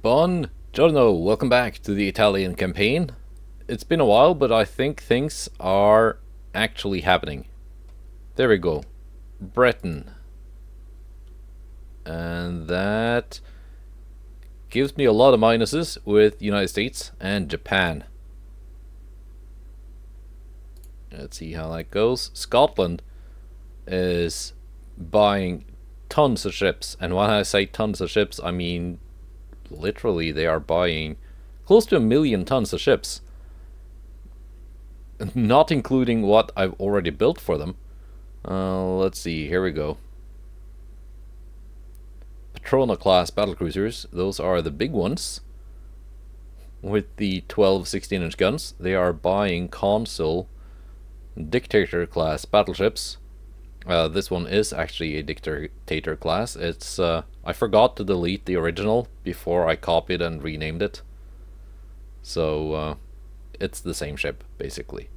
Buongiorno, welcome back to the Italian campaign. It's been a while, but I think things are actually happening. There we go. Britain. And that gives me a lot of minuses with United States and Japan. Let's see how that goes. Scotland is buying tons of ships, and when I say tons of ships, I mean literally they are buying close to 1 million tons of ships, not including what I've already built for them. Let's see, here we go. Patrona class battlecruisers, those are the big ones with the 12-16-inch guns. They are buying consul dictator class battleships. This one is actually a dictator class. It's I forgot to delete the original before I copied and renamed it. So it's the same ship basically.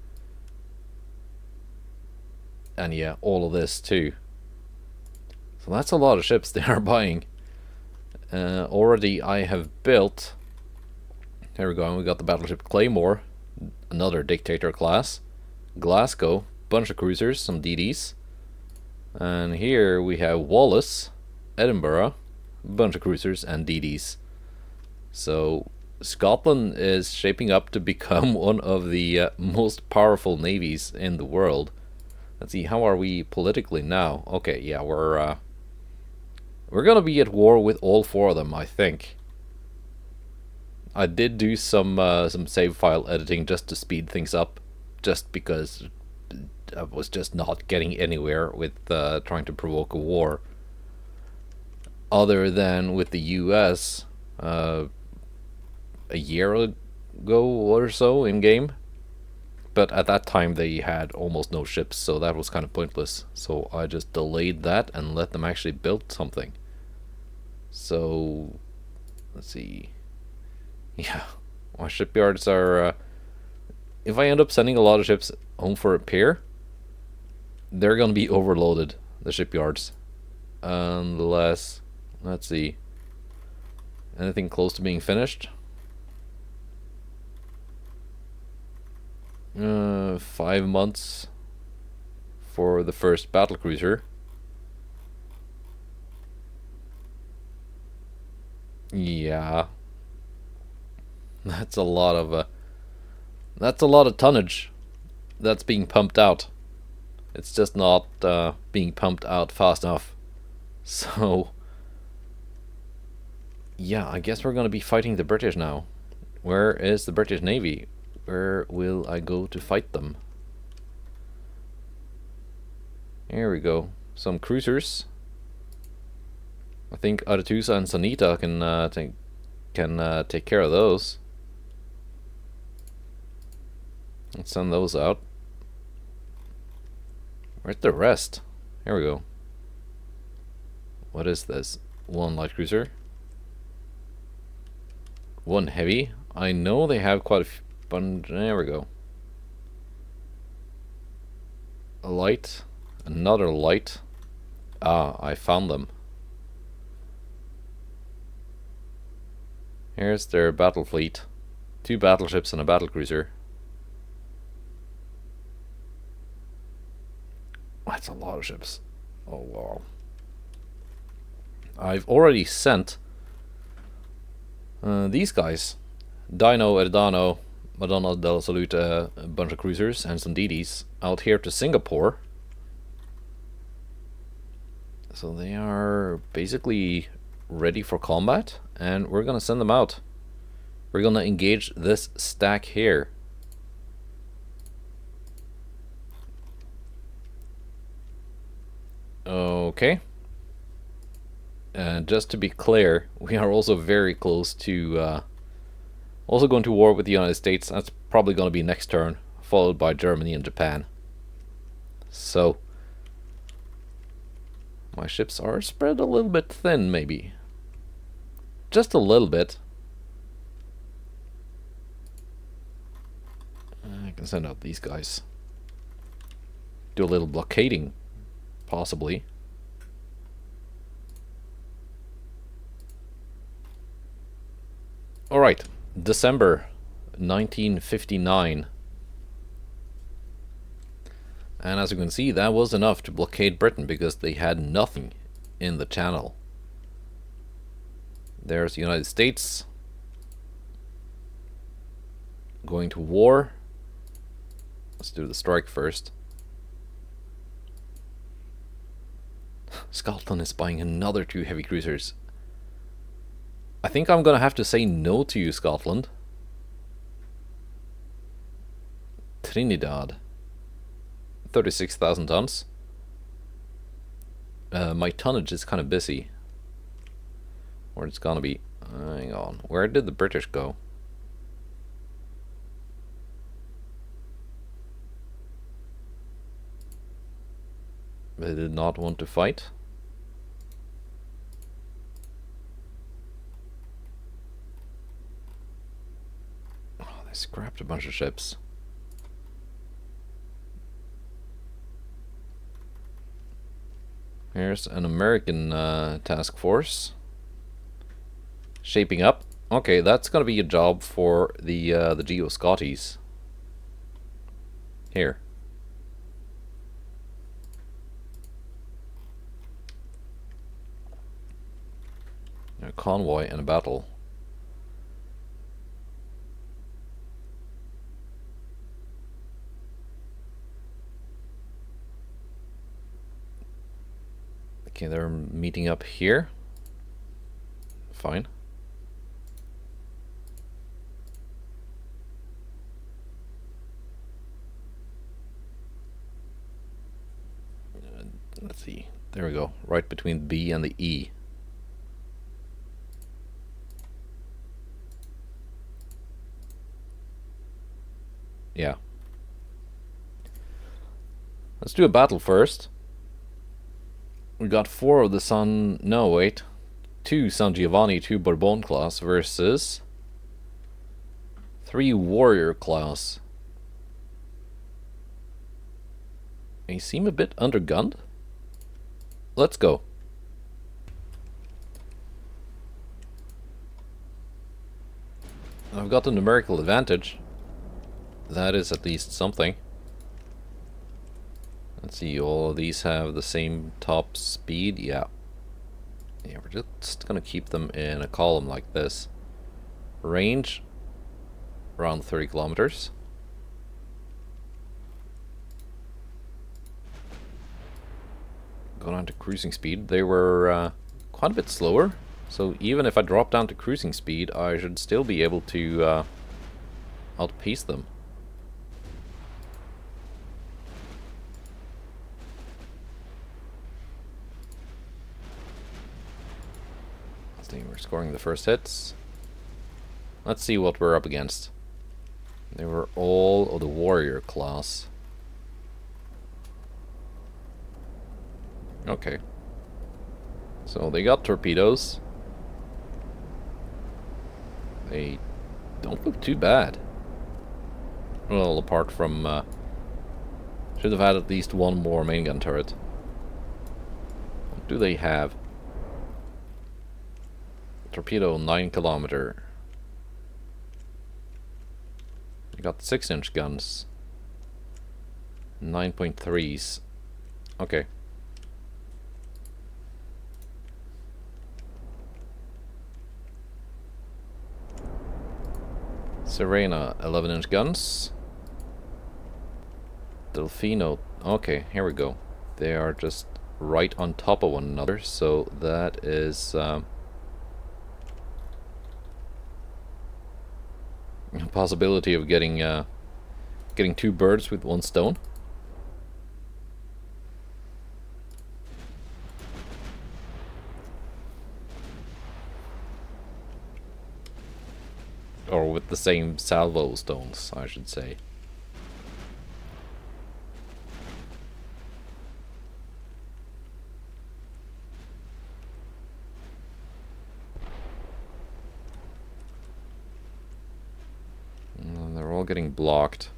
And yeah, all of this too. So that's a lot of ships they are buying. Already I have built. There we go. We got the battleship Claymore, another dictator class. Glasgow, bunch of cruisers, some DDs. And here we have Wallace, Edinburgh, a bunch of cruisers and DDs. So Scotland is shaping up to become one of the most powerful navies in the world. Let's see, how are we politically now? Okay, yeah, we're gonna be at war with all four of them, I think. I did do some save file editing just to speed things up, just because I was just not getting anywhere with trying to provoke a war. Other than with the US a year ago or so in game. But at that time they had almost no ships, so that was kind of pointless. So I just delayed that and let them actually build something. So let's see. Yeah, my shipyards are if I end up sending a lot of ships home for repair, they're gonna be overloaded, the shipyards. Unless, let's see, anything close to being finished. 5 months for the first battlecruiser. Yeah, that's a lot of tonnage that's being pumped out. It's just not being pumped out fast enough. So yeah, I guess we're gonna be fighting the British now. Where is the British Navy? Where will I go to fight them? Here we go. Some cruisers. I think Aretusa and Sanita can take care of those. Let's send those out. Where's the rest? Here we go. What is this? One light cruiser. One heavy. I know they have quite a bunch. There we go. A light. Another light. Ah, I found them. Here's their battle fleet. 2 battleships and a battlecruiser. That's a lot of ships. Oh wow. I've already sent these guys. Dino, Erdano, Madonna del Salute, a bunch of cruisers and some DDs out here to Singapore. So they are basically ready for combat, and we're gonna send them out. We're gonna engage this stack here. Okay. And just to be clear, we are also very close to also going to war with the United States. That's probably going to be next turn, followed by Germany and Japan. So my ships are spread a little bit thin, maybe. Just a little bit. I can send out these guys. Do a little blockading, possibly. Alright, December 1959. And as you can see, that was enough to blockade Britain because they had nothing in the channel. There's the United States going to war. Let's do the strike first. Scotland is buying another 2 heavy cruisers. I think I'm gonna have to say no to you, Scotland. Trinidad. 36,000 tons. My tonnage is kind of busy. Or it's gonna be. Hang on. Where did the British go? They did not want to fight. Oh, they scrapped a bunch of ships. Here's an American task force shaping up. Okay, that's gonna be a job for the Geo Scotties. Here. A convoy and a battle. Okay, they're meeting up here. Fine. Let's see. There we go. Right between the B and the E. Yeah. Let's do a battle first. We got 4 of the San... No, wait. 2 San Giovanni, 2 Bourbon class versus 3 Warrior class. They seem a bit undergunned. Let's go. I've got the numerical advantage. That is at least something. Let's see, all of these have the same top speed. Yeah. Yeah, we're just gonna keep them in a column like this. Range around 30 kilometers. Go down to cruising speed. They were quite a bit slower, so even if I drop down to cruising speed, I should still be able to outpace them. We're scoring the first hits. Let's see what we're up against. They were all of the warrior class. Okay. So they got torpedoes. They don't look too bad. Well, apart from... should have had at least 1 more main gun turret. What do they have? Torpedo 9 kilometer. We got 6-inch guns. 9.3s. Okay. Serena 11-inch guns. Delfino. Okay, here we go. They are just right on top of one another, so that is a possibility of getting 2 birds with 1 stone. Or with the same salvo stones, I should say. And they're all getting blocked.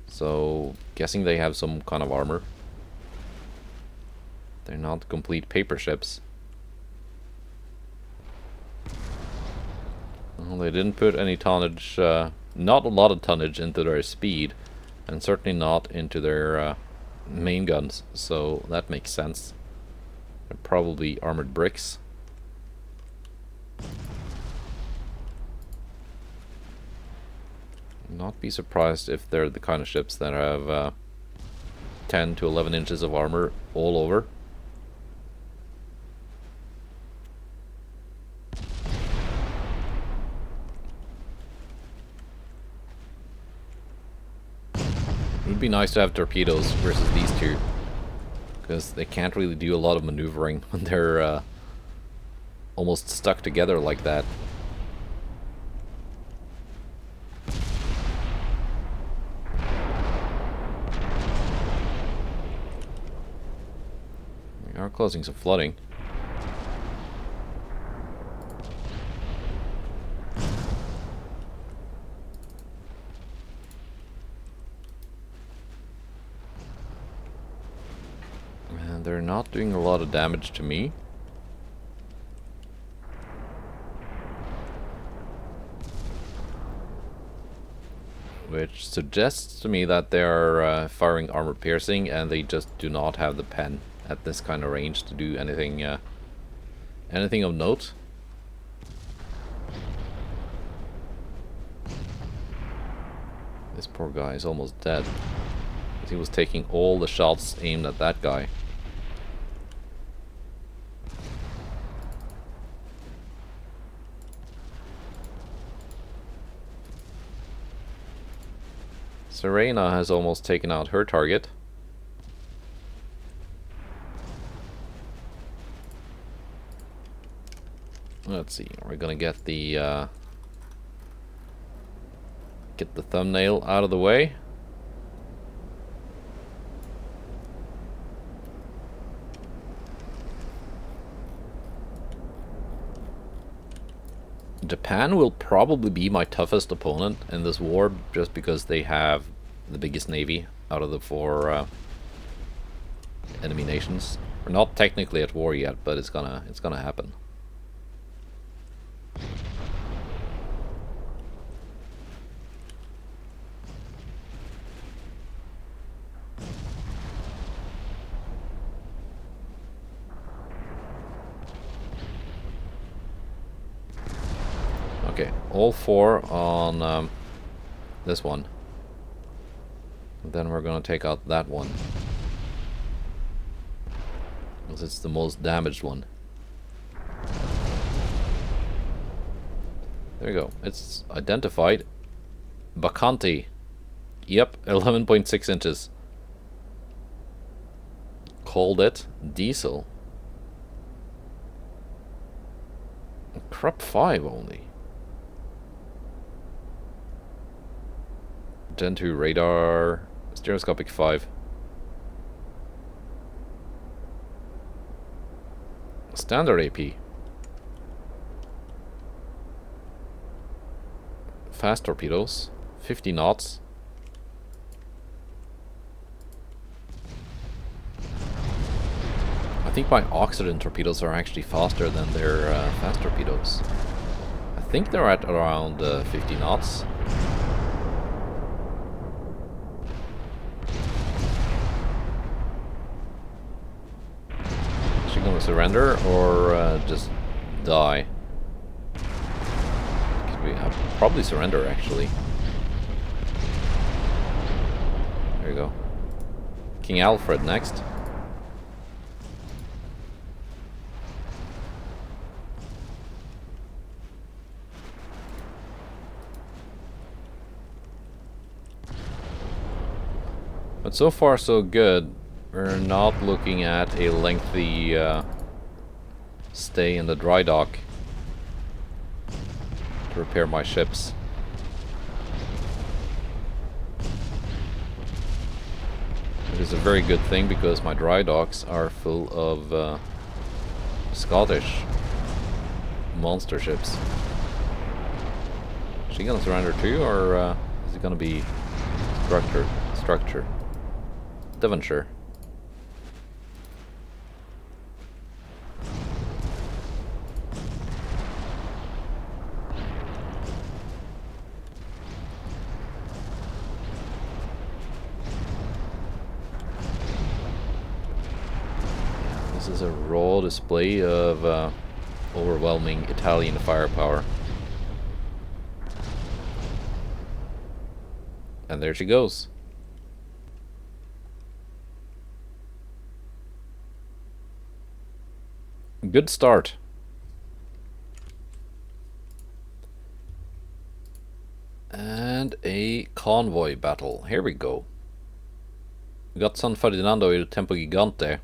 So, guessing they have some kind of armor. They're not complete paper ships. Well, they didn't put any tonnage, not a lot of tonnage into their speed, and certainly not into their main guns, so that makes sense. They're probably armored bricks. Not be surprised if they're the kind of ships that have 10 to 11 inches of armor all over. It would be nice to have torpedoes versus these two, because they can't really do a lot of maneuvering when they're almost stuck together like that. We are closing some flooding. And they're not doing a lot of damage to me. Which suggests to me that they are firing armor piercing, and they just do not have the pen at this kind of range to do anything anything of note. This poor guy is almost dead, because he was taking all the shots aimed at that guy. Serena has almost taken out her target. Let's see, we're gonna get the thumbnail out of the way. Japan will probably be my toughest opponent in this war, just because they have the biggest navy out of the four enemy nations. We're not technically at war yet, but it's gonna happen. Okay, all four on this one. And then we're gonna take out that one, because it's the most damaged one. There you go. It's identified. Bacanti. Yep, 11.6 inches. Called it diesel. Crop 5 only. Gen 2 radar, stereoscopic 5. Standard AP. Fast torpedoes, 50 knots. I think my oxygen torpedoes are actually faster than their fast torpedoes. I think they're at around 50 knots. Is she gonna surrender or just die? I'll probably surrender, actually. There you go. King Alfred next. But so far so good. We're not looking at a lengthy stay in the dry dock to repair my ships. It is a very good thing, because my dry docks are full of Scottish monster ships. Is she gonna surrender too, or is it gonna be structure? Devonshire. is a raw display of overwhelming Italian firepower. And there she goes. Good start. And a convoy battle. Here we go. We got San Ferdinando Il Tempo Gigante.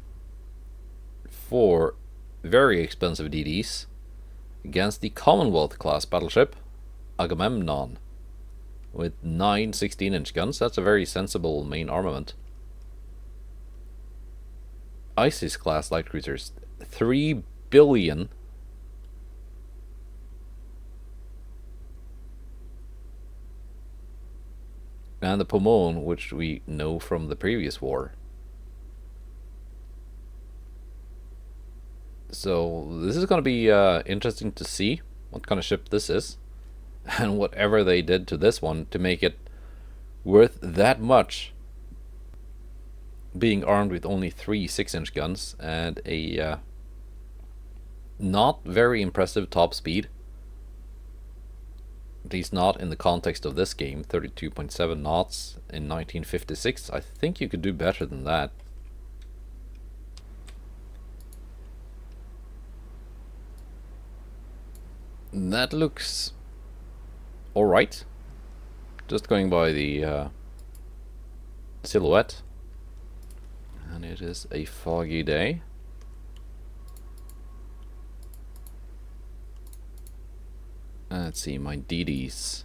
4 very expensive DDs against the Commonwealth class battleship Agamemnon with 9 16-inch guns. That's a very sensible main armament. ISIS class light cruisers, 3 billion. And the Pomone, which we know from the previous war. So this is going to be interesting to see what kind of ship this is, and whatever they did to this one to make it worth that much, being armed with only 3 6-inch guns and a not very impressive top speed. At least not in the context of this game. 32.7 knots in 1956. I think you could do better than that. That looks alright. Just going by the silhouette. And it is a foggy day. Let's see, my DDs.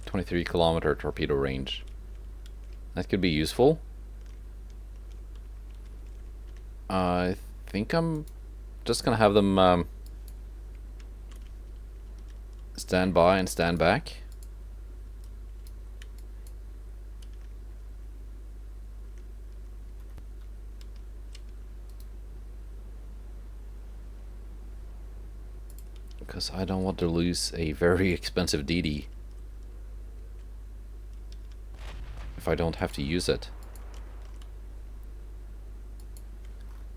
23-kilometer torpedo range. That could be useful. I think I'm just gonna have them stand by and stand back. Because I don't want to lose a very expensive DD if I don't have to use it.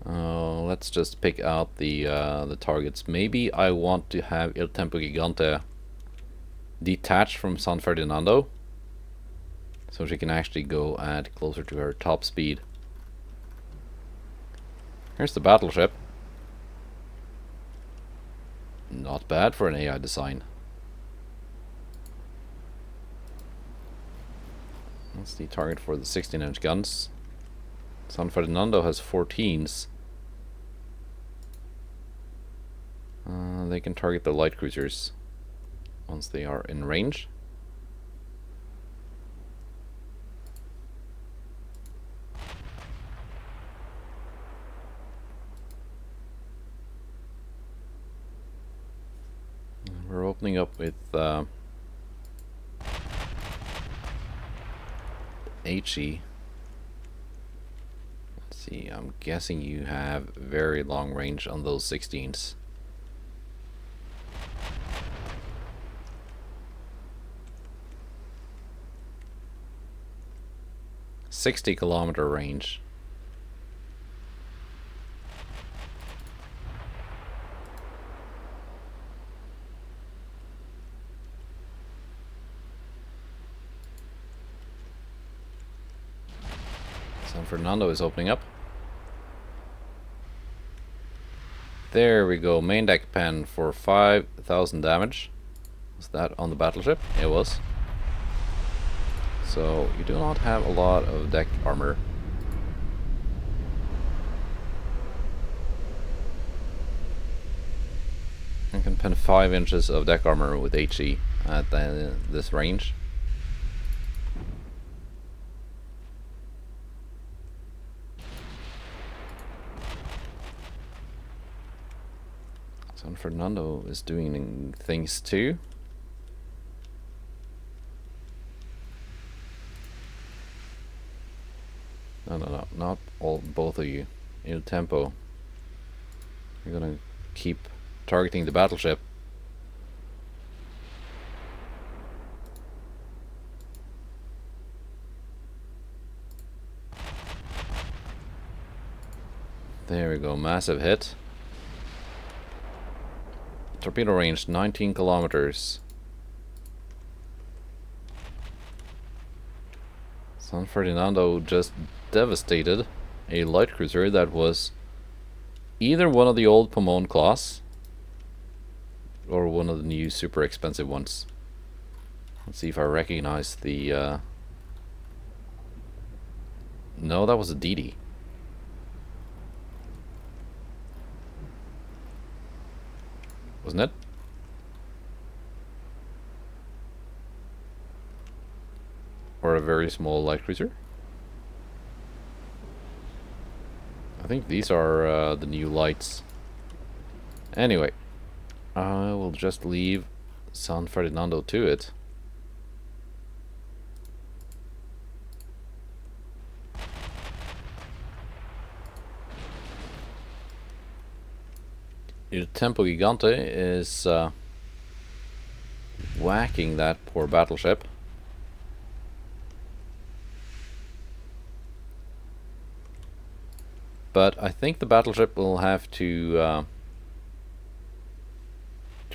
Let's just pick out the targets. Maybe I want to have Il Tempo Gigante detached from San Ferdinando, so she can actually go at closer to her top speed. Here's the battleship. Not bad for an AI design. That's the target for the 16-inch guns. San Ferdinando has 14s. They can target the light cruisers once they are in range. We're opening up with HE. Let's see, I'm guessing you have very long range on those 16s. .60-kilometer range. San Fernando is opening up. There we go, main deck pen for 5,000 damage. Was that on the battleship? It was. So you do not have a lot of deck armor. You can pen 5 inches of deck armor with HE at this range. San Fernando is doing things too. No, not both of you. Il Tempo. You're gonna keep targeting the battleship. There we go, massive hit. Torpedo range 19 kilometers. San Ferdinando just devastated a light cruiser that was either one of the old Pomone class or one of the new super expensive ones. Let's see if I recognize the... No, that was a DD. Wasn't it? Or a very small light cruiser? I think these are the new lights. Anyway, I will just leave San Ferdinando to it. Il Tempo Gigante is whacking that poor battleship. But I think the battleship will have to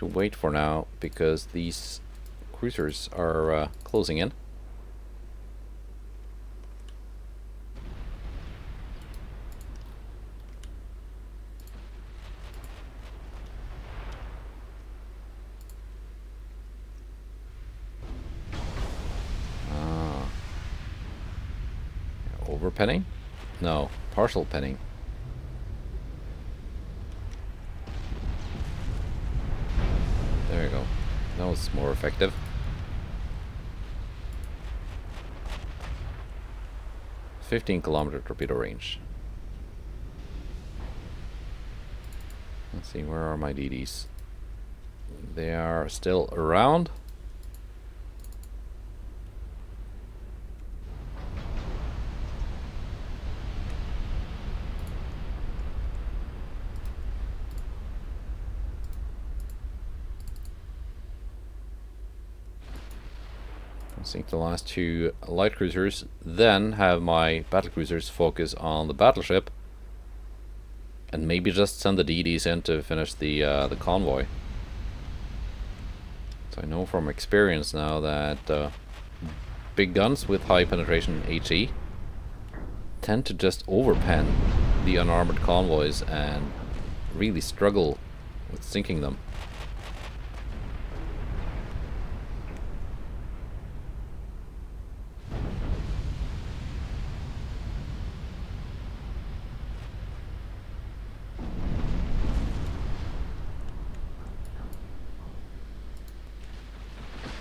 wait for now, because these cruisers are closing in. Overpenning? No, partial penning. There you go. That was more effective. .15-kilometer torpedo range. Let's see, where are my DDs? They are still around. I think the last two light cruisers, then have my battle cruisers focus on the battleship, and maybe just send the DDs in to finish the convoy. So I know from experience now that big guns with high penetration HE tend to just overpen the unarmored convoys and really struggle with sinking them.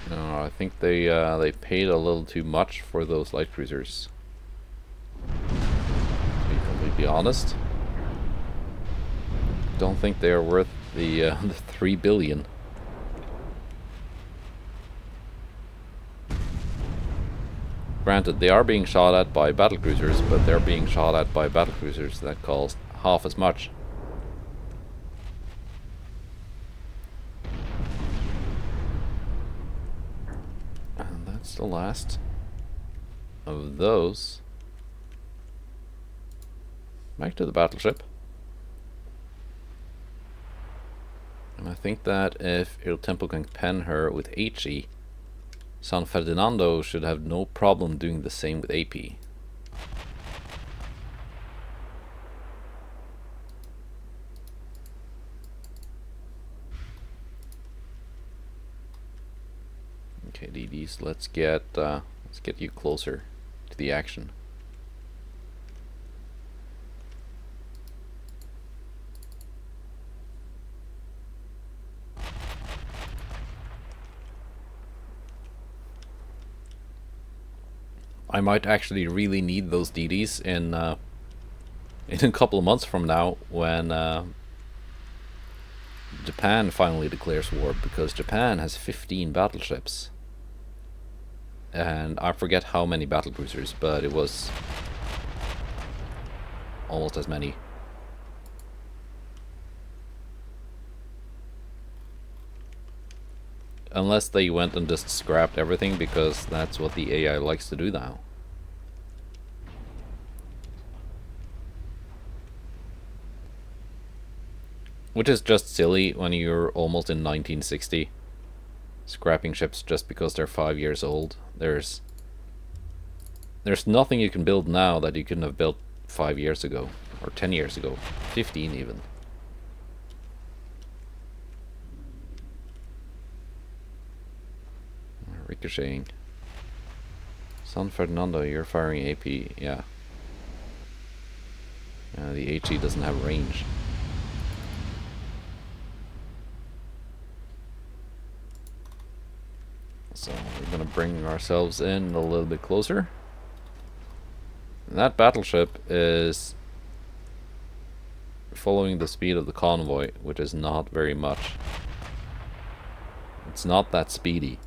No, I think they paid a little too much for those light cruisers. To be completely honest, don't think they are worth the 3 billion. Granted, they are being shot at by battle cruisers, but they're being shot at by battle cruisers that cost half as much. The last of those. Back to the battleship. And I think that if Il Tempo can pen her with HE, San Ferdinando should have no problem doing the same with AP. Okay, DDs, let's get you closer to the action. I might actually really need those DDs in a couple of months from now, when Japan finally declares war, because Japan has 15 battleships. And I forget how many battle cruisers, but it was almost as many. Unless they went and just scrapped everything, because that's what the AI likes to do now. Which is just silly when you're almost in 1960. Scrapping ships just because they're 5 years old. There's nothing you can build now that you couldn't have built 5 years ago. Or 10 years ago. 15 even. Ricocheting. San Fernando, you're firing AP. Yeah. The HE doesn't have range. So we're gonna bring ourselves in a little bit closer. And that battleship is following the speed of the convoy, which is not very much. It's not that speedy,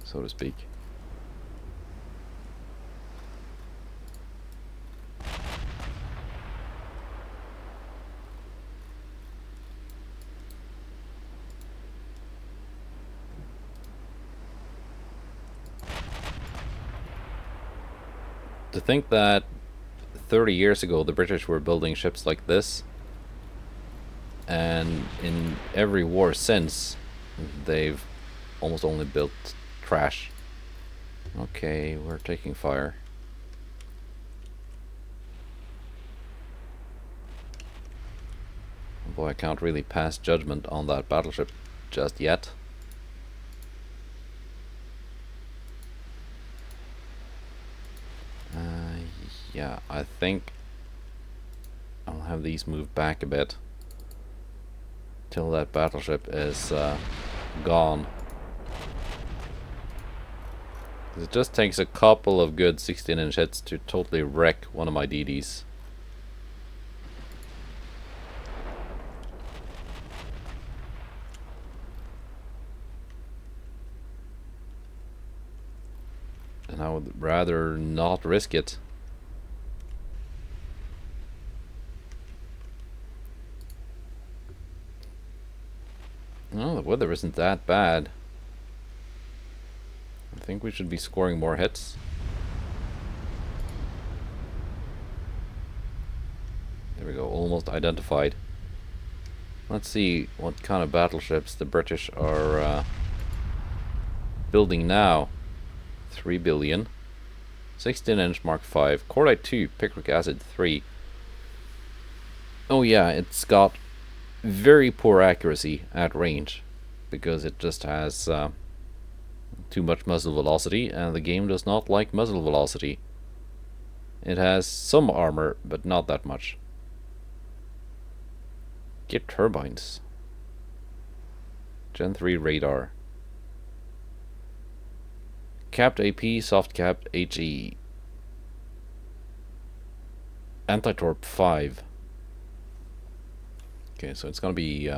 so to speak. To think that 30 years ago the British were building ships like this, and in every war since they've almost only built trash. Okay, we're taking fire. Boy, I can't really pass judgment on that battleship just yet. Yeah, I think I'll have these move back a bit till that battleship is gone. It just takes a couple of good 16-inch hits to totally wreck one of my DDs. And I would rather not risk it. No, the weather isn't that bad. I think we should be scoring more hits. There we go, almost identified. Let's see what kind of battleships the British are building now. 3 billion. 16-inch Mark 5. Cordite 2, picric acid 3. Oh yeah, it's got very poor accuracy at range because it just has too much muzzle velocity, and the game does not like muzzle velocity. It has some armor, but not that much. Get turbines. Gen 3 radar. Capped AP, soft capped HE. Anti-torp 5. Okay, so it's gonna be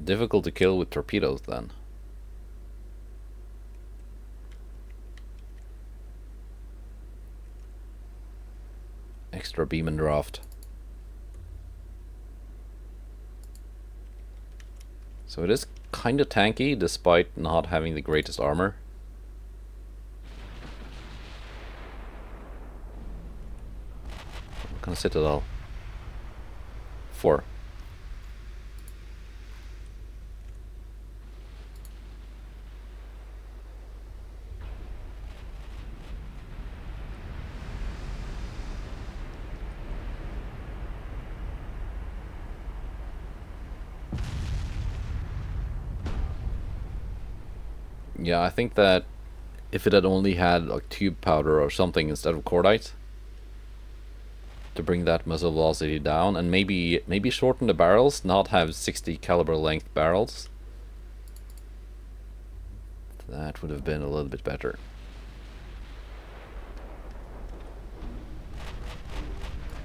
difficult to kill with torpedoes then. Extra beam and draft. So it is kind of tanky despite not having the greatest armor. What kind of citadel? 4. Yeah, I think that if it had only had like tube powder or something instead of cordite to bring that muzzle velocity down, and maybe shorten the barrels, not have 60 caliber length barrels, that would have been a little bit better.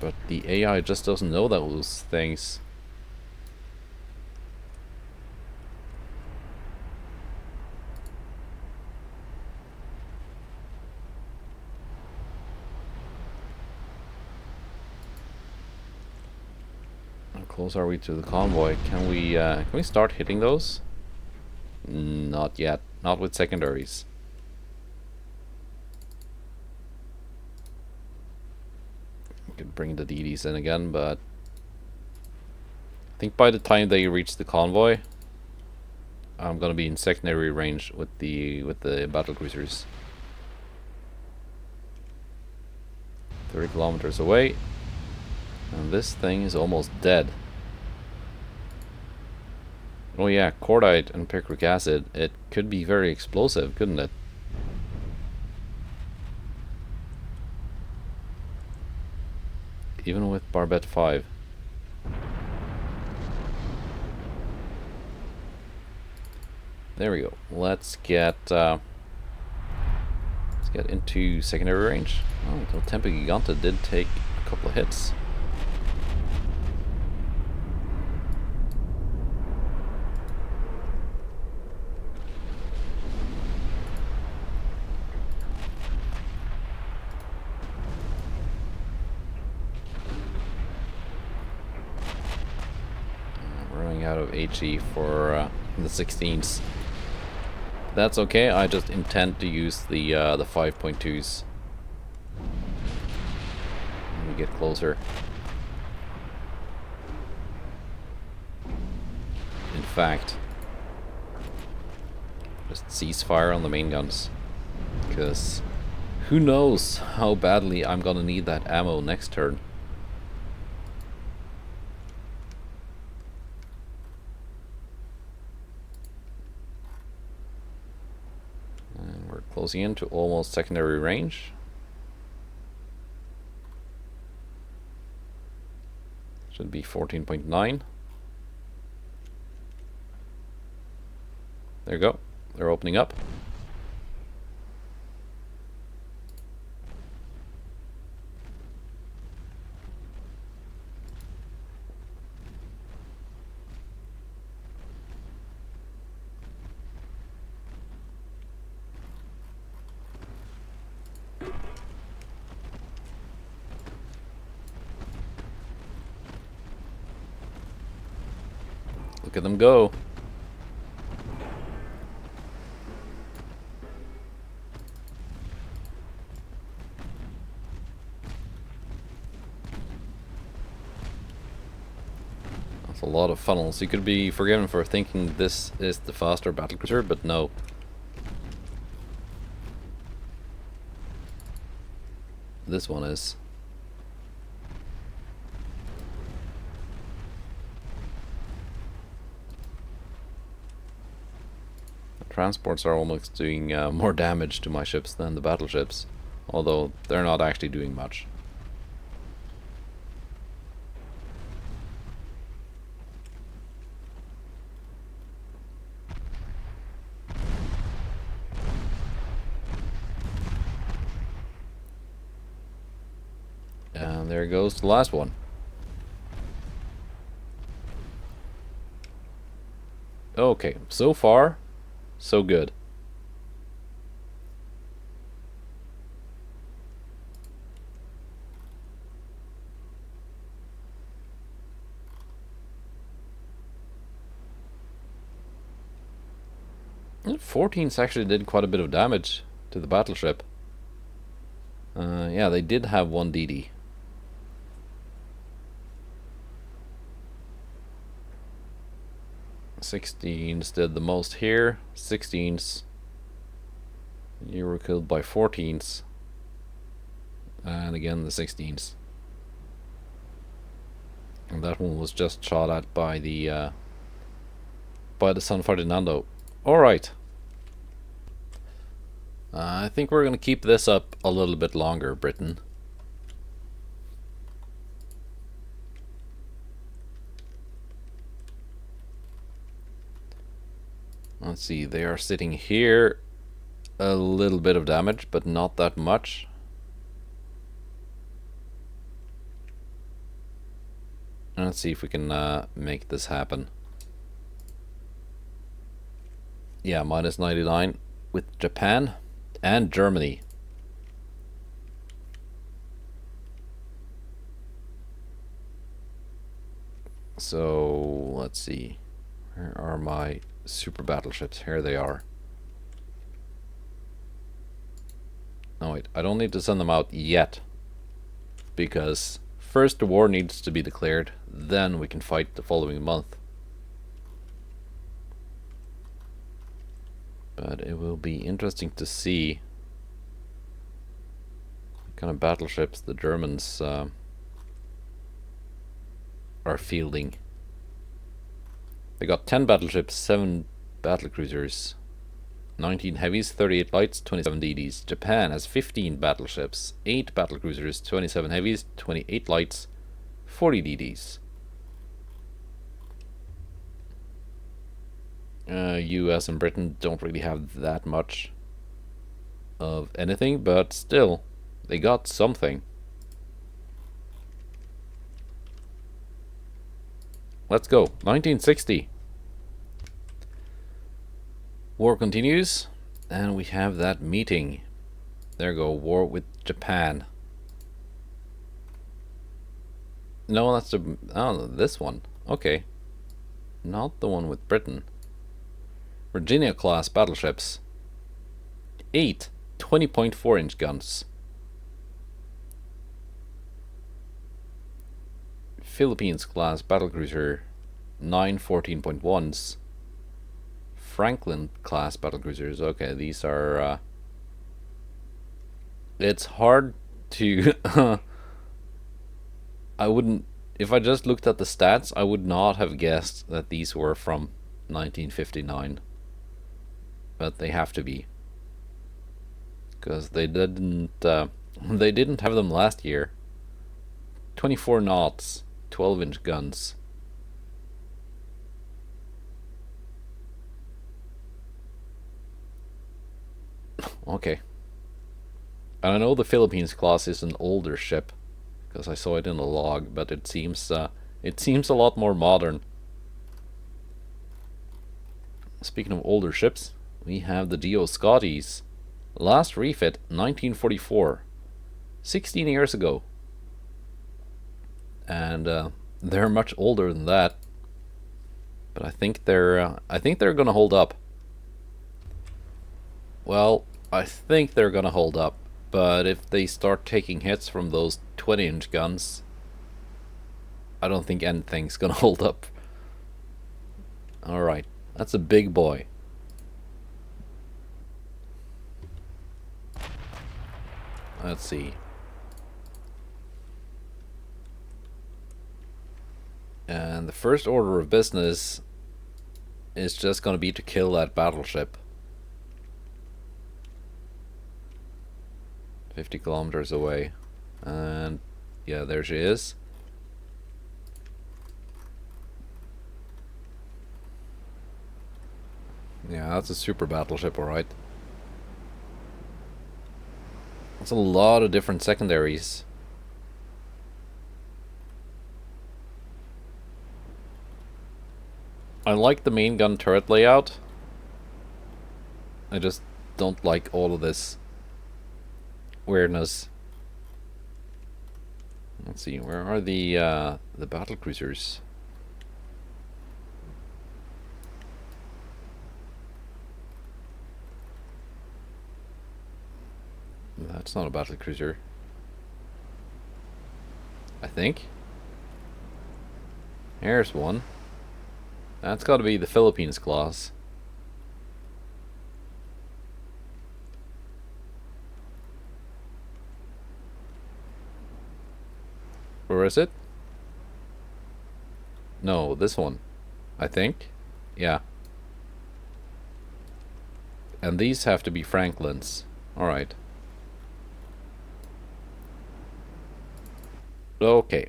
But the AI just doesn't know those things. Close are we to the convoy? Can we start hitting those? Not yet. Not with secondaries. could bring the DDs in again, but I think by the time they reach the convoy, I'm gonna be in secondary range with the battle cruisers. 30 kilometers away, and this thing is almost dead. Oh yeah, cordite and picric acid. It could be very explosive, couldn't it? Even with Barbette 5. There we go. Let's get into secondary range. Oh, the Tempo Giganta did take a couple of hits. Running out of HE for the 16s. That's okay. I just intend to use the 5.2s when we get closer. In fact, just cease fire on the main guns, because who knows how badly I'm gonna need that ammo next turn. Closing into almost secondary range. Should be 14.9. There you go. They're opening up. Look at them go. That's a lot of funnels. You could be forgiven for thinking this is the faster battlecruiser, but no. This one is. Transports are almost doing more damage to my ships than the battleships, although they're not actually doing much. And there goes the last one. Okay, so far so good. And 14s actually did quite a bit of damage to the battleship. Yeah, they did have one DD. '16s did the most here. 16s, you were killed by 14s, and again the 16s. And that one was just shot at by the San Ferdinando. All right. I think we're gonna keep this up a little bit longer, Britain. Let's see, they are sitting here. A little bit of damage, but not that much. And let's see if we can make this happen. Yeah, minus 99 with Japan and Germany. So, let's see. Where are my super battleships? Here they are. No, wait, I don't need to send them out yet, because first the war needs to be declared, then we can fight the following month. But it will be interesting to see what kind of battleships the Germans are fielding. They got 10 battleships, 7 battlecruisers, 19 heavies, 38 lights, 27 DDs. Japan has 15 battleships, 8 battlecruisers, 27 heavies, 28 lights, 40 DDs. US and Britain don't really have that much of anything, but still, they got something. Let's go. 1960. War continues, and we have that meeting. There we go, war with Japan. No, that's the... oh, this one. Okay. Not the one with Britain. Virginia-class battleships. 8 20.4-inch guns. Philippines-class battlecruiser. 9 14.1s. Franklin-class battlecruisers. Okay, these are... it's hard to... I wouldn't... if I just looked at the stats, I would not have guessed that these were from 1959. But they have to be. Because they didn't have them last year. 24 knots, 12-inch guns. Okay. And I know the Philippines class is an older ship, because I saw it in the log, but it seems a lot more modern. Speaking of older ships, we have the Geo Scotties. Last refit 1944, 16 years ago. And they're much older than that, but I think they're gonna hold up. Well, I think they're gonna hold up, but if they start taking hits from those 20-inch guns, I don't think anything's gonna hold up. Alright, that's a big boy. Let's see. And the first order of business is just gonna be to kill that battleship. 50 kilometers away. And yeah, there she is. Yeah, that's a super battleship, alright. That's a lot of different secondaries. I like the main gun turret layout. I just don't like all of this weirdness. Let's see, where are the battle cruisers? That's not a battle cruiser, I think. Here's one. That's got to be the Philippines class. Or is it? No, this one, I think. Yeah. And these have to be Franklin's. Alright. Okay.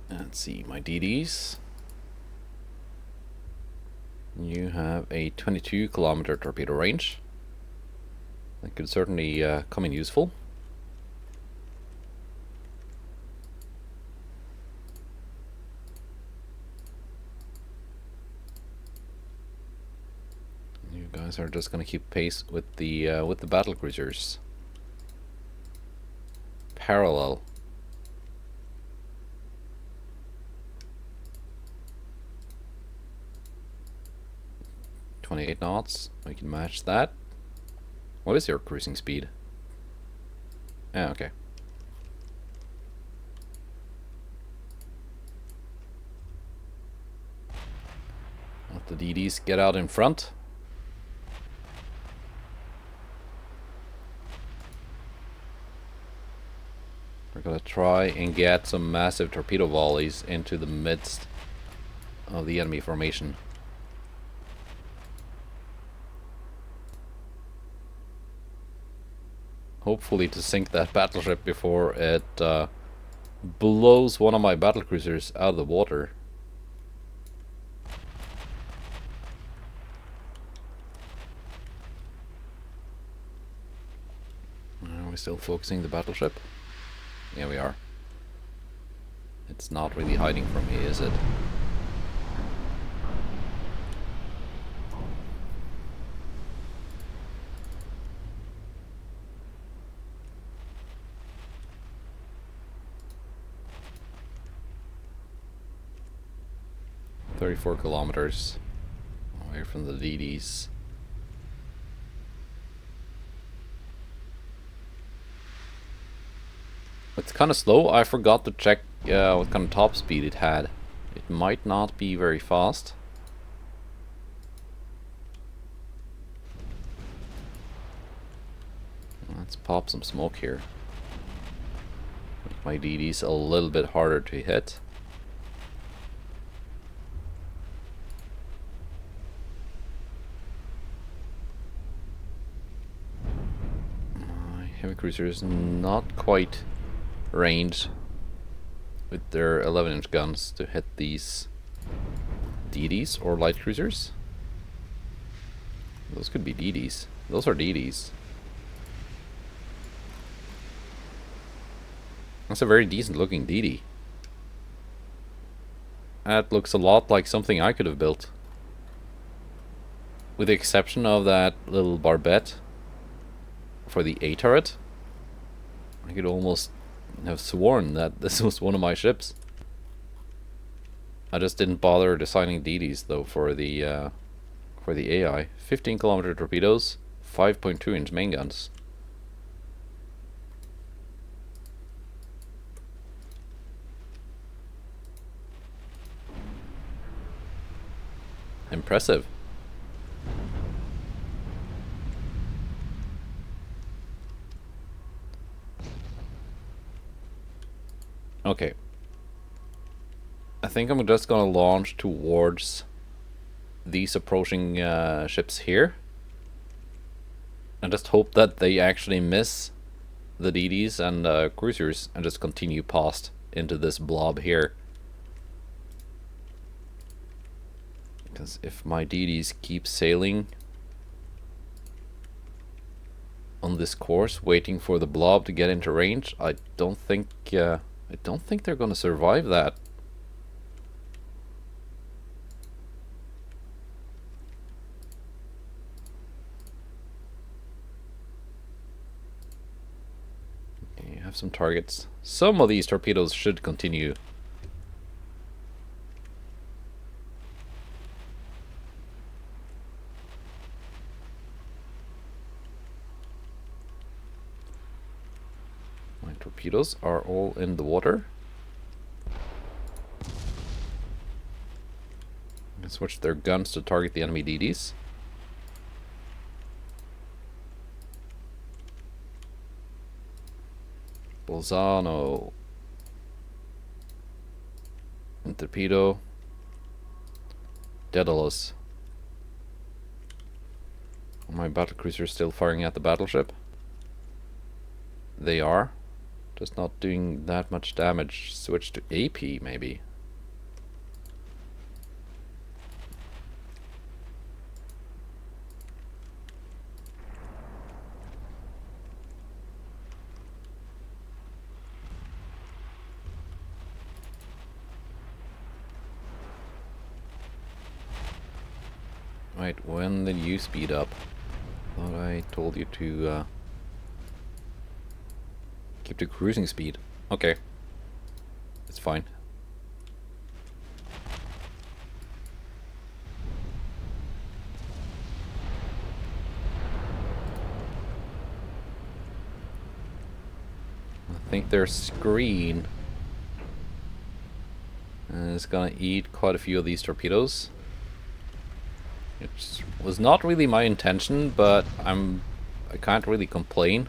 Let's see, my DDs. You have a 22 kilometer torpedo range. That could certainly come in useful. You guys are just gonna keep pace with the battle cruisers. Parallel. 28 knots. We can match that. What is your cruising speed? Ah, okay. Let the DDs get out in front. We're gonna try and get some massive torpedo volleys into the midst of the enemy formation. Hopefully to sink that battleship before it blows one of my battlecruisers out of the water. Are we still focusing the battleship? Yeah, we are. It's not really hiding from me, is it? "34 kilometers away from the DDs. It's kind of slow. I forgot to check what kind of top speed it had. It might not be very fast. Let's pop some smoke here. Make my DDs a little bit harder to hit. My heavy cruiser is not quite range with their 11-inch guns to hit these DDs or light cruisers. Those could be DDs. Those are DDs. That's a very decent looking DD. That looks a lot like something I could have built. With the exception of that little barbette for the A turret. I could almost have sworn that this was one of my ships. I just didn't bother designing DDs though for the AI. 15-kilometer torpedoes, 5.2-inch main guns. Impressive. Okay. I think I'm just gonna launch towards these approaching ships here. And just hope that they actually miss the DDs and cruisers and just continue past into this blob here. Because if my DDs keep sailing on this course, waiting for the blob to get into range, I don't think they're gonna survive that. Okay, you have some targets. Some of these torpedoes should continue. Torpedoes are all in the water. And switch their guns to target the enemy DDs. Bolzano. And torpedo. Daedalus. Are my battlecruisers still firing at the battleship? They are. Just not doing that much damage. Switch to AP, maybe. Right, when did you speed up? Thought I told you to keep the cruising speed. Okay. It's fine. I think their screen is gonna eat quite a few of these torpedoes. It was not really my intention, but I can't really complain.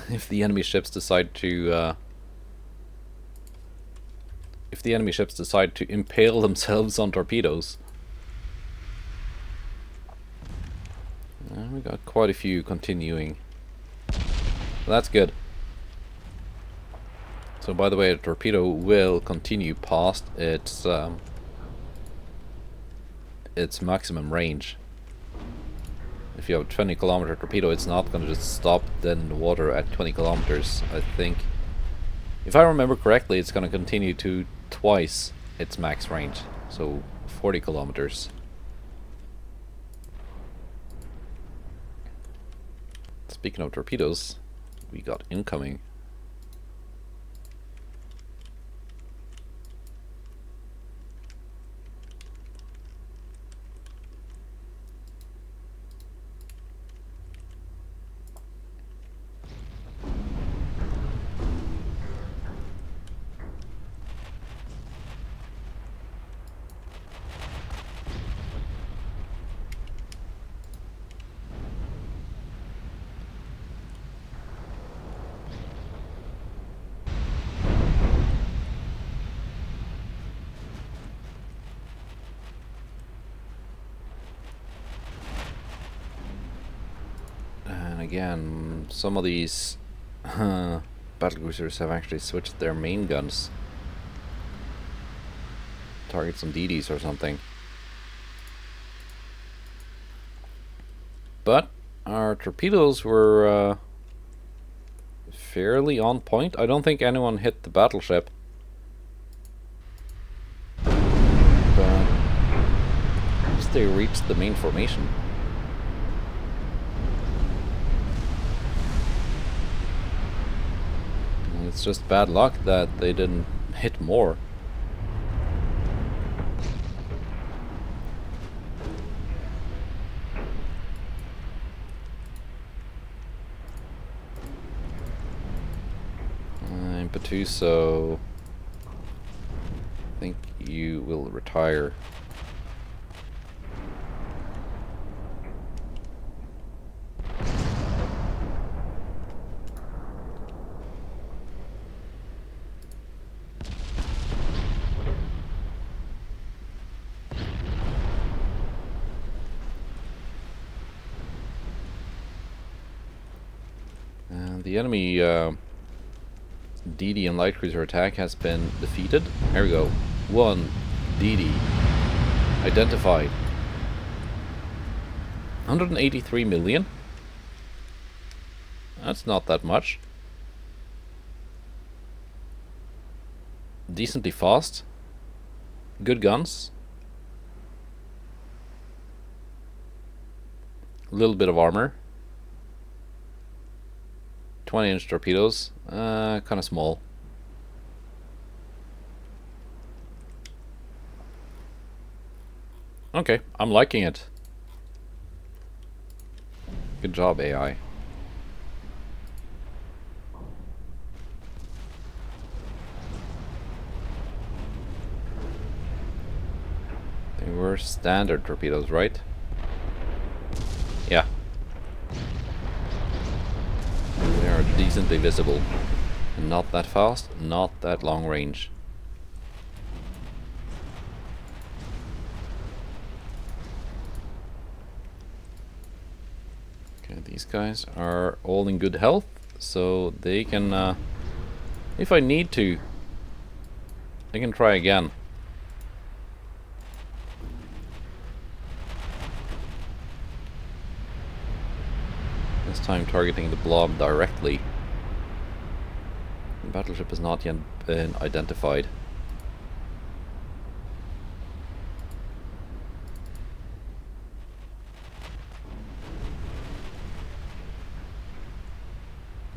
If the enemy ships decide to impale themselves on torpedoes. We got quite a few continuing. That's good. So by the way, a torpedo will continue past its maximum range. If you have a 20-kilometer torpedo, it's not going to just stop dead in the water at 20 kilometers, I think. If I remember correctly, it's going to continue to twice its max range, so 40 kilometers. Speaking of torpedoes, we got incoming. Again, some of these battlecruisers have actually switched their main guns. Target some DDs or something. But our torpedoes were fairly on point. I don't think anyone hit the battleship. But once they reached the main formation. It's just bad luck that they didn't hit more. Impetuoso, I think you will retire. The enemy DD and light cruiser attack has been defeated. There we go. 1 DD identified. 183 million. That's not that much. Decently fast. Good guns. A little bit of armor. 20-inch torpedoes, kind of small. Okay, I'm liking it. Good job, AI. They were standard torpedoes, right? Yeah. They are decently visible. Not that fast, not that long range. Okay, these guys are all in good health, so they can, if I need to, I can try again. This time targeting the blob directly. The battleship has not yet been identified.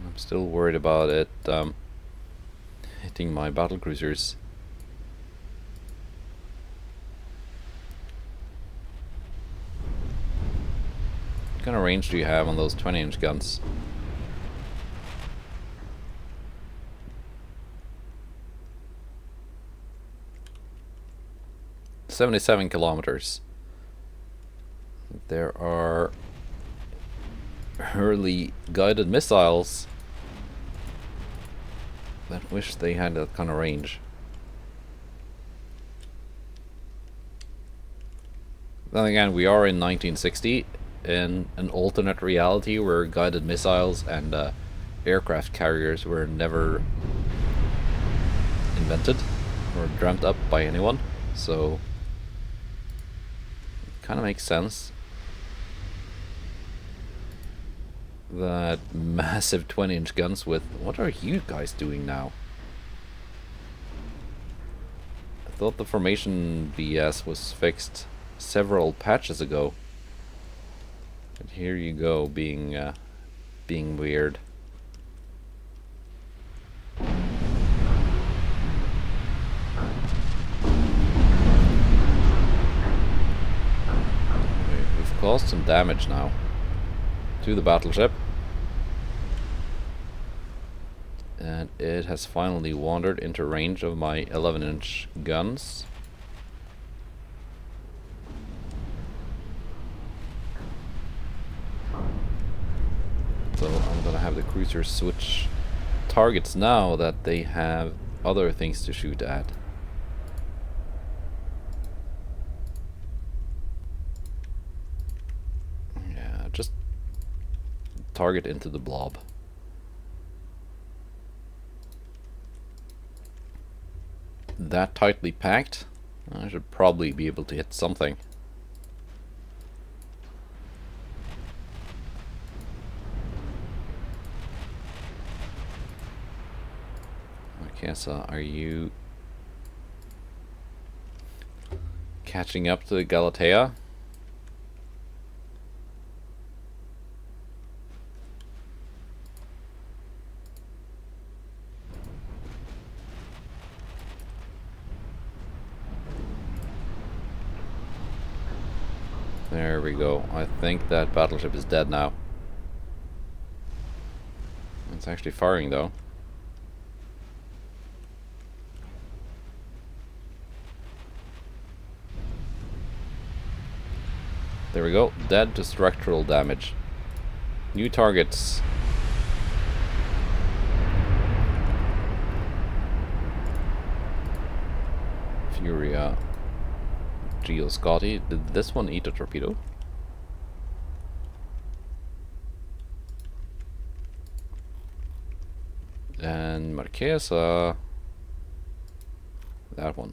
I'm still worried about it hitting my battlecruisers. kind of range do you have on those 20-inch guns? "77 kilometers. There are early guided missiles that wish they had that kind of range. Then again, we are in 1960, in an alternate reality where guided missiles and aircraft carriers were never invented or dreamt up by anyone, so it kind of makes sense that massive 20-inch guns with... What are you guys doing now? I thought the formation BS was fixed several patches ago. And here you go, being weird. We've caused some damage now to the battleship, and it has finally wandered into range of my 11-inch guns. So I'm gonna have the cruisers switch targets now that they have other things to shoot at. Yeah, just target into the blob. That tightly packed, I should probably be able to hit something. Okay, so are you catching up to the Galatea? There we go. I think that battleship is dead now. It's actually firing though. There we go. Dead to structural damage. New targets. Furia. Geo Scotty. Did this one eat a torpedo? And Marquesa. That one.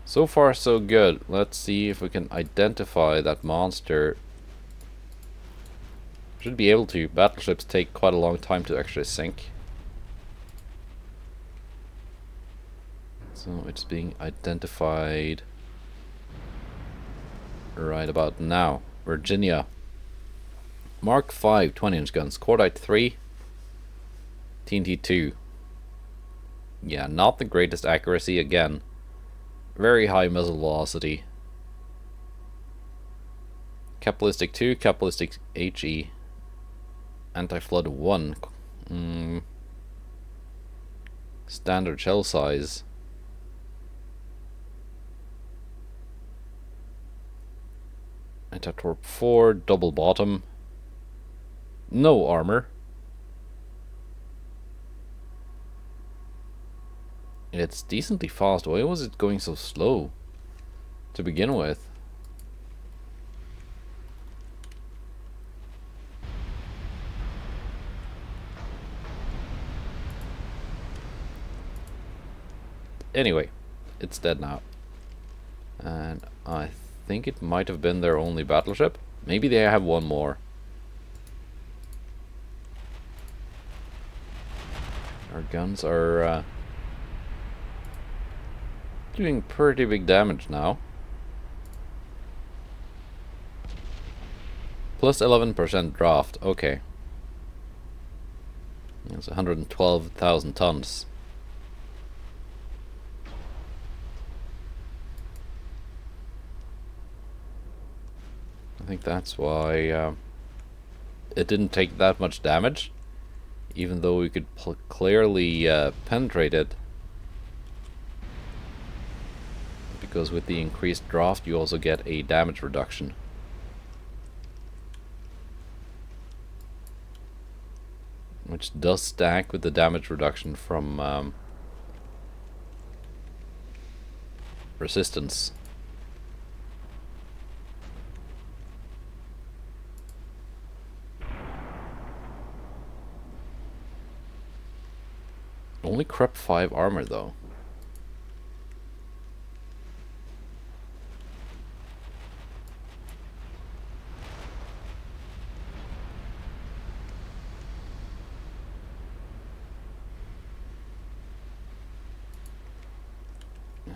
So far so good. Let's see if we can identify that monster. Should be able to. Battleships take quite a long time to actually sink. So it's being identified right about now. Virginia. Mark 5 20-inch guns. Cordite 3. TNT 2. Yeah, not the greatest accuracy again. Very high muzzle velocity. Capitalistic 2, Capitalistic HE. Anti-flood 1. Standard shell size. Anti-torp 4, double bottom. No armor. It's decently fast. Why was it going so slow to begin with? Anyway, it's dead now. And I think it might have been their only battleship. Maybe they have one more. Our guns are doing pretty big damage now. Plus 11% draft. Okay. That's 112,000 tons. think that's why it didn't take that much damage, even though we could clearly penetrate it. Because with the increased draft, you also get a damage reduction. Which does stack with the damage reduction from resistance. Only Crep 5 armor though.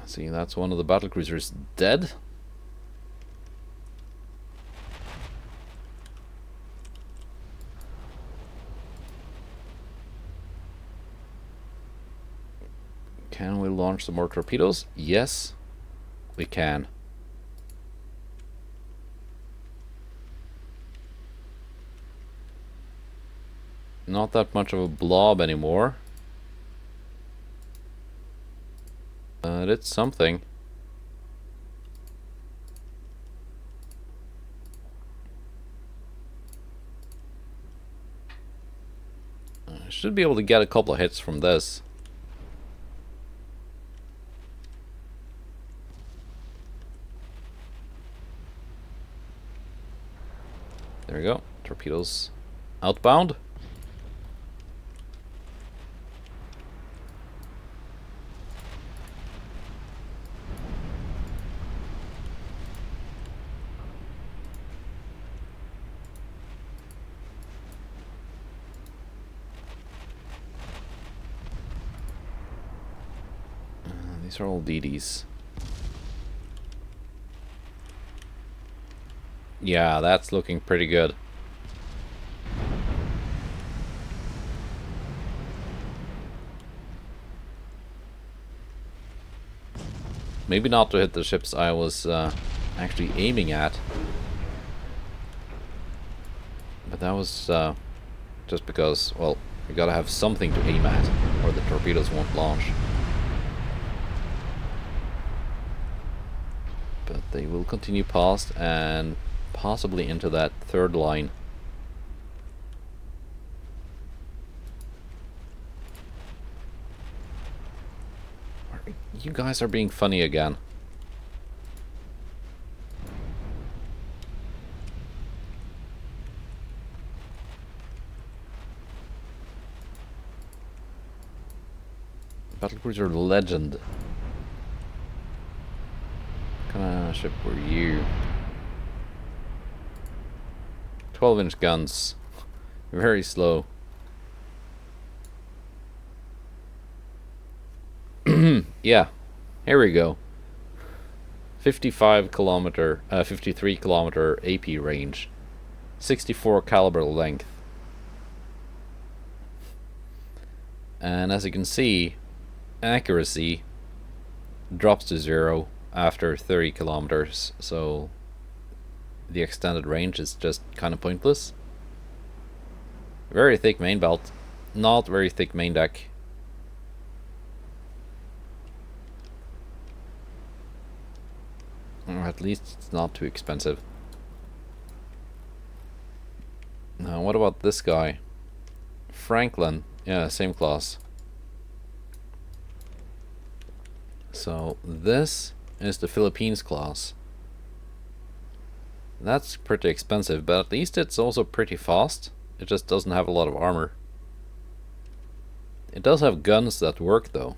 See, that's one of the battlecruisers dead. Can we launch some more torpedoes? Yes, we can. Not that much of a blob anymore. But it's something. I should be able to get a couple of hits from this. There we go. Torpedoes outbound. These are all DDs. Yeah, that's looking pretty good. Maybe not to hit the ships I was actually aiming at. But that was just because, well, you gotta have something to aim at, or the torpedoes won't launch. But they will continue past and possibly into that third line. You guys are being funny again. Battlecruiser Legend. What kind of ship were you? 12-inch guns. Very slow. Yeah, here we go. 53 kilometer AP range. 64 caliber length. And as you can see, accuracy drops to 0 after 30 kilometers, so the extended range is just kind of pointless. Very thick main belt, not very thick main deck. Or at least it's not too expensive. Now what about this guy? Franklin, yeah, same class. So this is the Philippines class. That's pretty expensive, but at least it's also pretty fast. It just doesn't have a lot of armor. It does have guns that work though.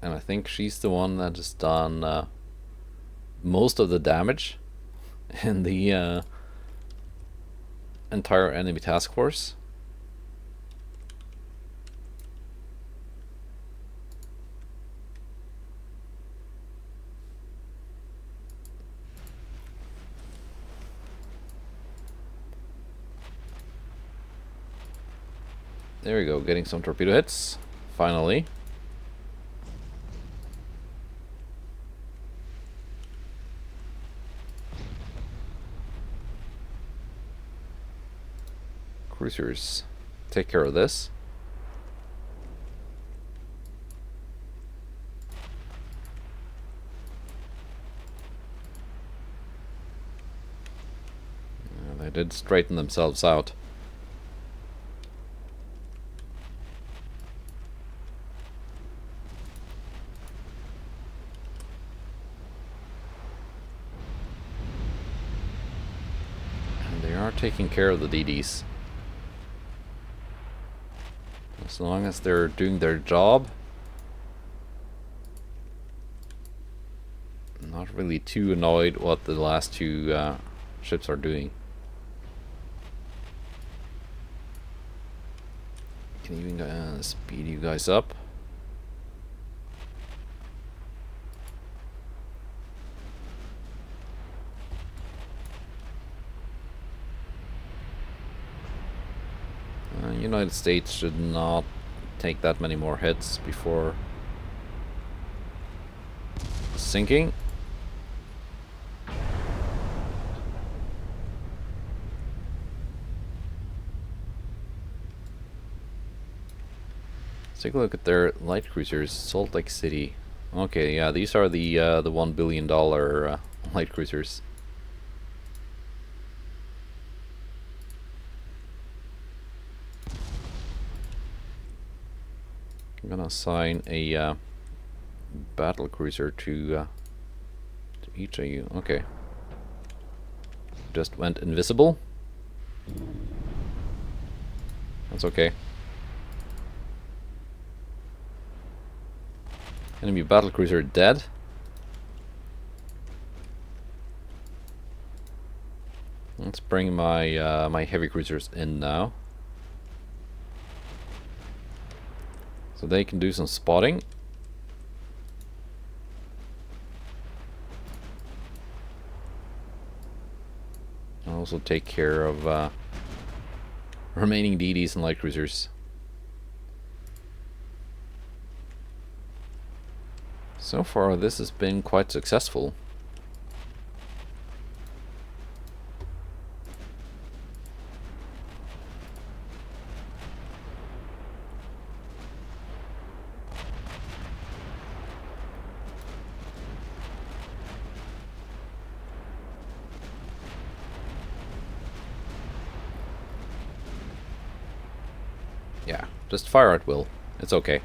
And I think she's the one that has done most of the damage in the entire enemy task force. There we go, getting some torpedo hits, finally. cruisers take care of this. They did straighten themselves out. And they are taking care of the DDs. As long as they're doing their job. Not really too annoyed what the last two ships are doing. Can even speed you guys up. United States should not take that many more hits before sinking. Let's take a look at their light cruisers. Salt Lake City. Okay, yeah, these are the $1 billion light cruisers. I'm gonna assign a battle cruiser to each of you. Okay. Just went invisible. That's okay. Enemy battle cruiser dead. Let's bring my my heavy cruisers in now, so they can do some spotting. I'll also take care of remaining DDs and light cruisers. So far, this has been quite successful. Yeah, just fire at will. It's okay.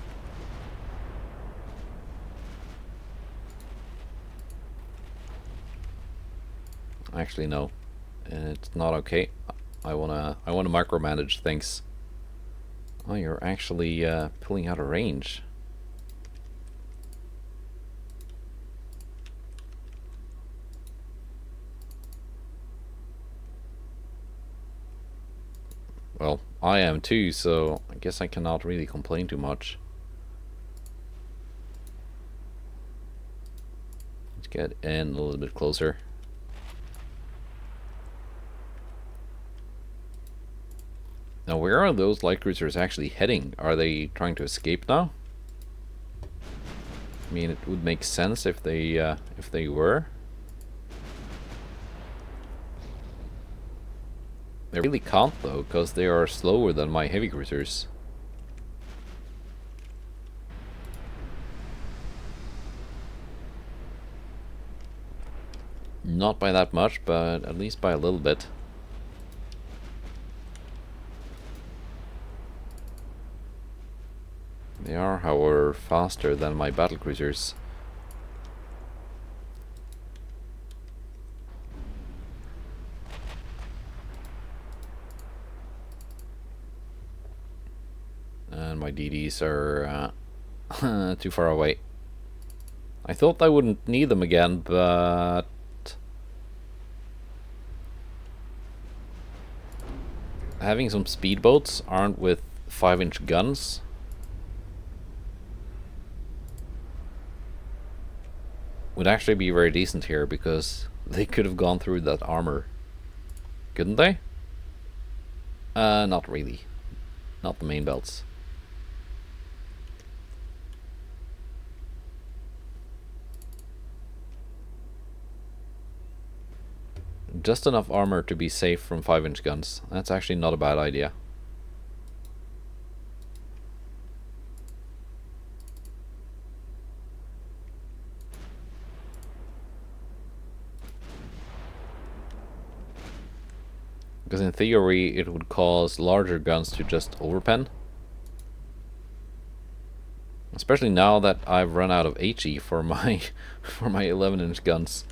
Actually, no, it's not okay. I wanna micromanage things. Oh, you're actually pulling out of range. Well, I am too, so I guess I cannot really complain too much. Let's get in a little bit closer. Now, where are those light cruisers actually heading? Are they trying to escape now? I mean, it would make sense if they were. They really can't though, because they are slower than my heavy cruisers. Not by that much, but at least by a little bit. They are, however, faster than my battle cruisers. And my DDs are too far away. I thought I wouldn't need them again, but having some speedboats armed with 5-inch guns would actually be very decent here, because they could have gone through that armor, couldn't they? Not really. Not the main belts. Just enough armor to be safe from 5-inch guns. That's actually not a bad idea. Because in theory, it would cause larger guns to just overpen. Especially now that I've run out of HE for my for my 11-inch guns.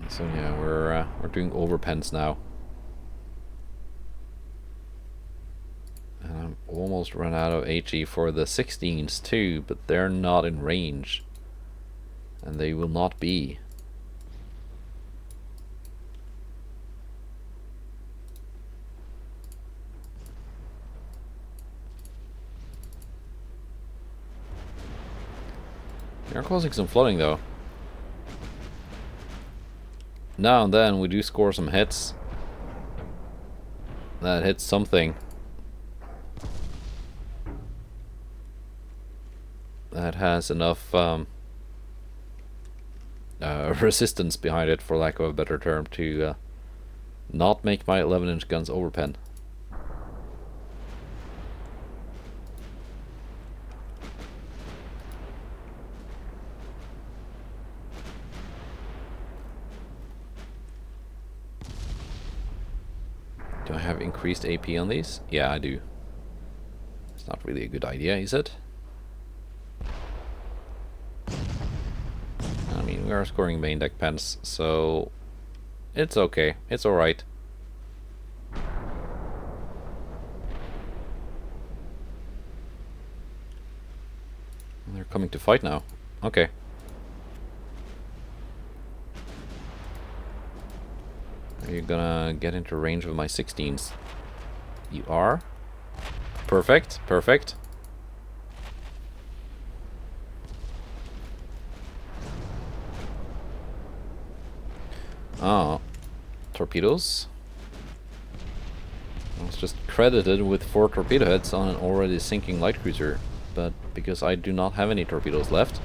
So yeah, we're doing overpens now. And I'm almost run out of HE for the 16s too, but they're not in range. And they will not be. They're causing some flooding though. Now and then we do score some hits. That hits something. That has enough resistance behind it, for lack of a better term, to not make my 11-inch guns overpen. Do I have increased AP on these? Yeah, I do. It's not really a good idea, is it? I mean, we are scoring main deck pens, so it's okay. It's alright. They're coming to fight now. Okay. Are you gonna get into range of my 16s? You are? Perfect, perfect. Ah, torpedoes. I was just credited with 4 torpedo heads on an already sinking light cruiser, but because I do not have any torpedoes left.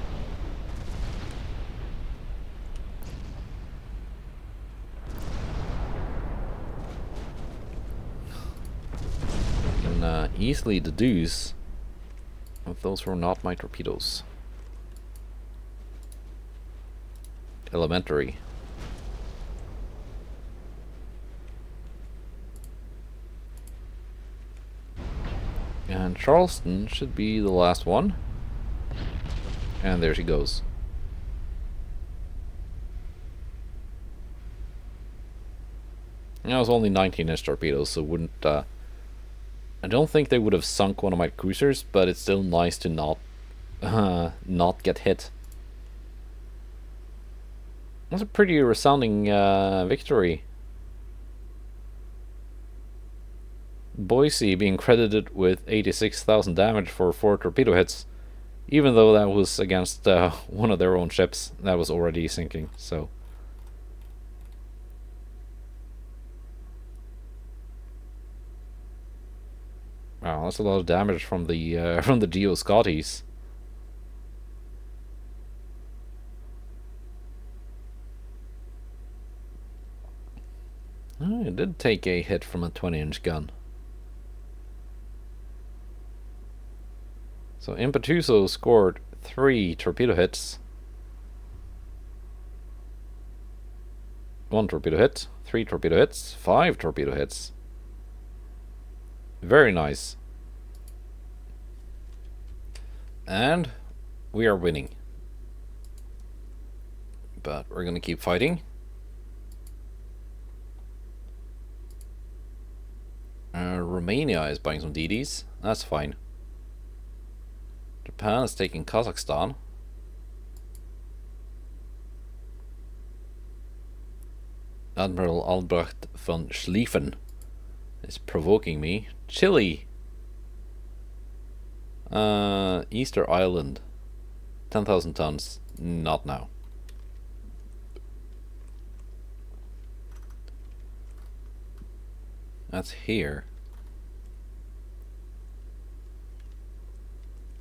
I can easily deduce if those were not my torpedoes. Elementary. And Charleston should be the last one. And there she goes. It was only 19-inch torpedoes, so wouldn't... I don't think they would have sunk one of my cruisers, but it's still nice to not get hit. That's a pretty resounding victory. Boise being credited with 86,000 damage for 4 torpedo hits, even though that was against one of their own ships that was already sinking. So wow, that's a lot of damage from the Geo Scotties. Oh, it did take a hit from a 20-inch gun. So Impetuoso scored 3 torpedo hits. 1 torpedo hit, 3 torpedo hits, 5 torpedo hits. Very nice. And we are winning. But we're gonna keep fighting. Romania is buying some DDs. That's fine. Japan is taking Kazakhstan. Admiral Albrecht von Schlieffen is provoking me. Chile. Easter Island. 10,000 tons. Not now. That's here.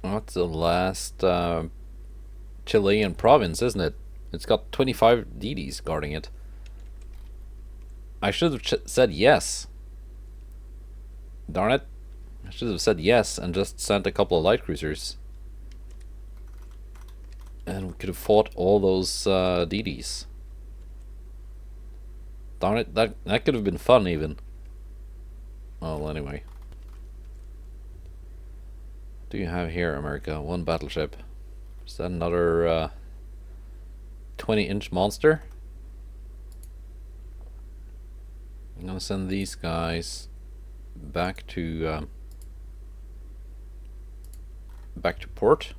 What's the last Chilean province, isn't it? It's got 25 DDs guarding it. I should have said yes. Darn it. I should have said yes and just sent a couple of light cruisers. And we could have fought all those DDs. Darn it, that could have been fun even. Well, anyway. What do you have here, America? One battleship. Is that another 20-inch monster? I'm gonna send these guys back to port.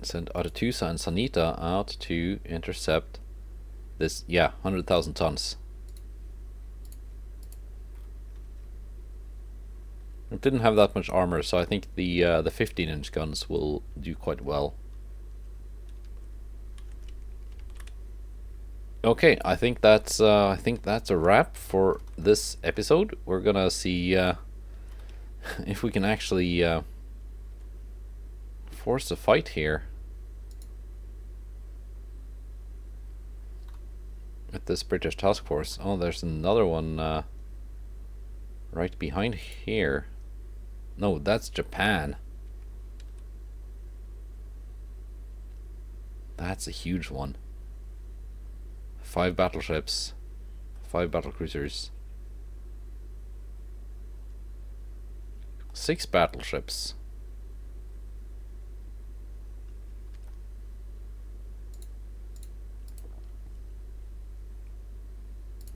Send Aretusa and Sanita out to intercept this. Yeah, 100,000 tons. It didn't have that much armor, so I think the 15-inch guns will do quite well. Okay, I think that's a wrap for this episode. We're gonna see if we can actually force a fight here with this British task force. Oh, there's another one right behind here. No, that's Japan. That's a huge one. 5 battleships, 5 battlecruisers, 6 battleships.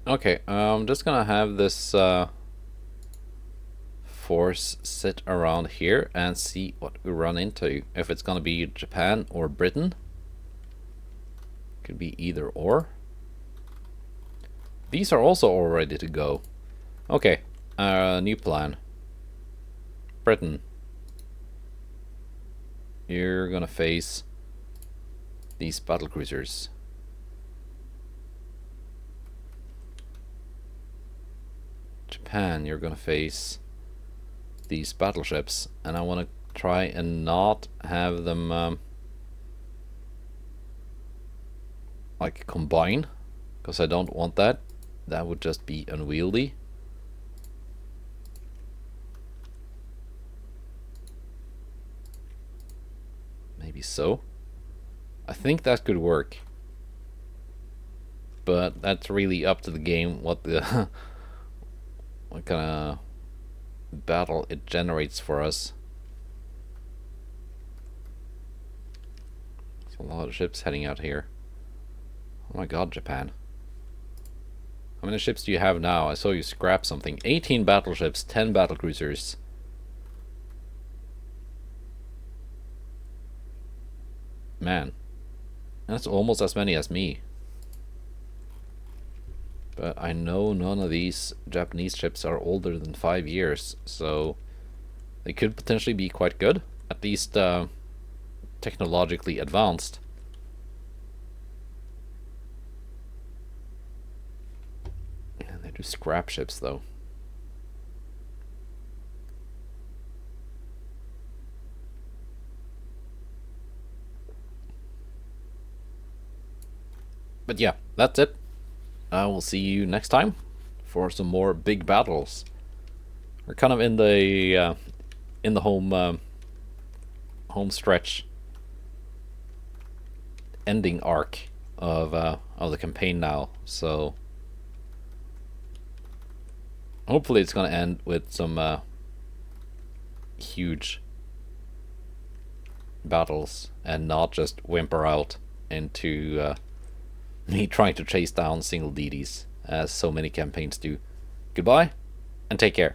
Okay, I'm just gonna have this force sit around here and see what we run into. If it's gonna be Japan or Britain. Could be either or. These are also all ready to go. Okay, new plan. Britain. You're gonna face these battlecruisers. Japan, you're gonna face these battleships, and I want to try and not have them like combine, because I don't want that. That would just be unwieldy. Maybe so. I think that could work. But that's really up to the game what the what kind of battle it generates for us. There's a lot of ships heading out here. Oh my god, Japan. How many ships do you have now? I saw you scrap something. 18 battleships, 10 battlecruisers. Man, that's almost as many as me. But I know none of these Japanese ships are older than 5 years, so they could potentially be quite good. At least technologically advanced. And they do scrap ships though. But yeah, that's it. I will see you next time for some more big battles. We're kind of in the home stretch ending arc of the campaign now, so hopefully it's gonna end with some huge battles and not just whimper out into me trying to chase down single DDs, as so many campaigns do. Goodbye, and take care.